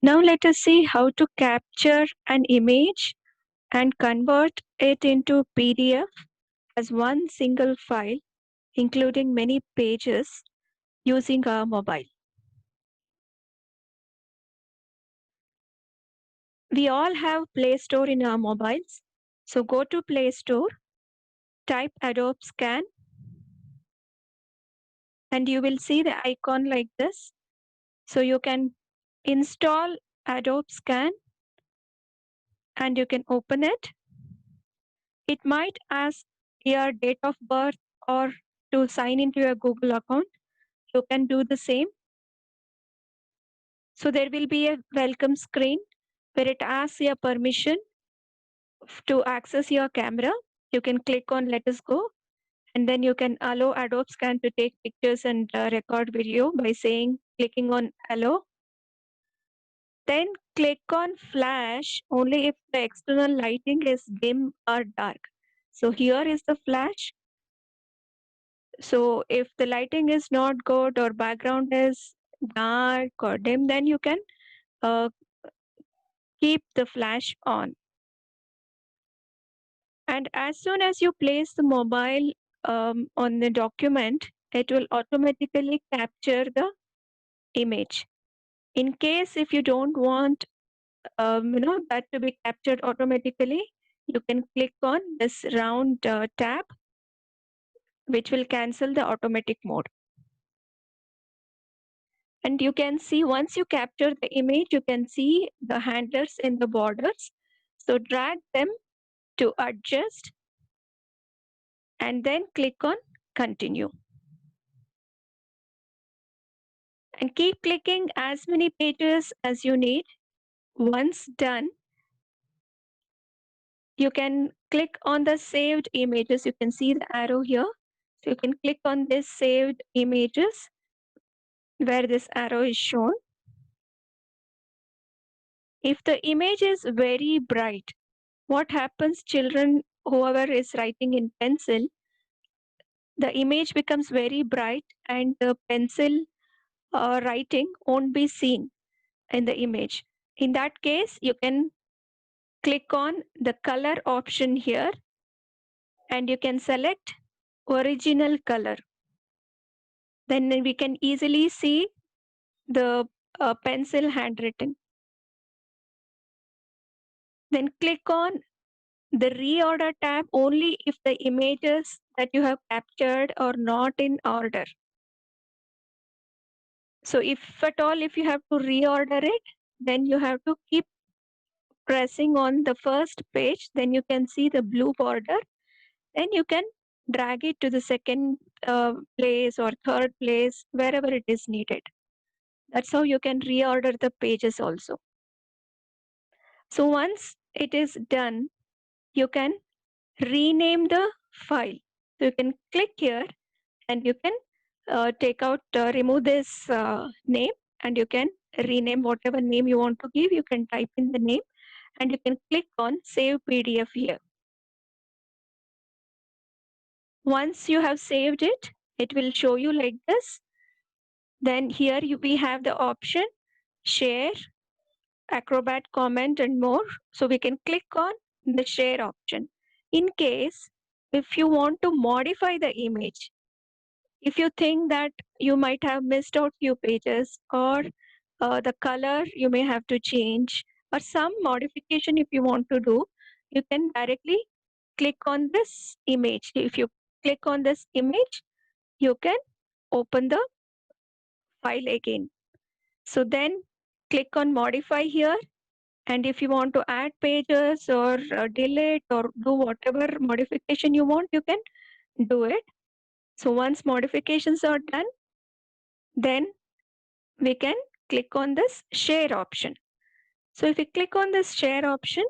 Now let us see how to capture an image and convert it into PDF as one single file, including many pages, using our mobile. We all have Play Store in our mobiles. So go to Play Store, type Adobe Scan, and you will see the icon like this. So you can install Adobe Scan and you can open it. It might ask your date of birth or to sign into your Google account. You can do the same. So there will be a welcome screen where it asks your permission to access your camera. You can click on let us go, and then you can allow Adobe Scan to take pictures and record video by clicking on allow. Then click on flash only if the external lighting is dim or dark. So here is the flash. So if the lighting is not good or background is dark or dim, then you can uh, keep the flash on. And as soon as you place the mobile on the document, it will automatically capture the image. In case if you don't want that to be captured automatically, you can click on this round tab, which will cancel the automatic mode. And you can see once you capture the image, you can see the handlers in the borders. So drag them to adjust and then click on continue. And keep clicking as many pages as you need. Once done, you can click on the saved images. You can see the arrow here. So you can click on this saved images where this arrow is shown. If the image is very bright, what happens, children, whoever is writing in pencil, the image becomes very bright and the pencil writing won't be seen in the image. In that case, you can click on the color option here and you can select original color. Then we can easily see the pencil handwriting. Then click on the reorder tab only if the images that you have captured are not in order. So if at all, if you have to reorder it, then you have to keep pressing on the first page, then you can see the blue border. Then you can drag it to the second place or third place, wherever it is needed. That's how you can reorder the pages also. So once it is done, you can rename the file. So you can click here and you can remove this name, and you can rename whatever name you want to give. You can type in the name and you can click on save PDF here. Once you have saved it, it will show you like this. Then here we have the option share, Acrobat, comment, and more. So we can click on the share option. In case if you want to modify the image, if you think that you might have missed out few pages, or the color you may have to change, or some modification if you want to do, you can directly click on this image. If you click on this image, you can open the file again. So then click on modify here. And if you want to add pages or delete or do whatever modification you want, you can do it. So once modifications are done, then we can click on this share option. So if we click on this share option,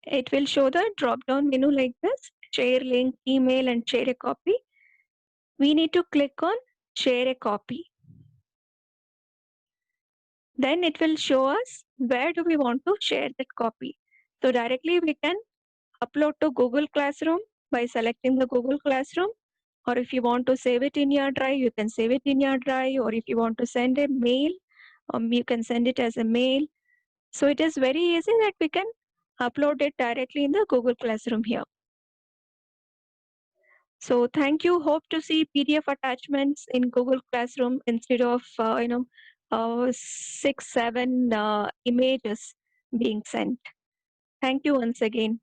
it will show the drop down menu like this: share link, email, and share a copy. We need to click on share a copy. Then it will show us where do we want to share that copy. So directly we can upload to Google Classroom by selecting the Google Classroom, or if you want to save it in your drive, you can save it in your drive, or if you want to send a mail, you can send it as a mail. So it is very easy that we can upload it directly in the Google Classroom here. So thank you. Hope to see PDF attachments in Google Classroom instead of 6, 7 images being sent. Thank you once again.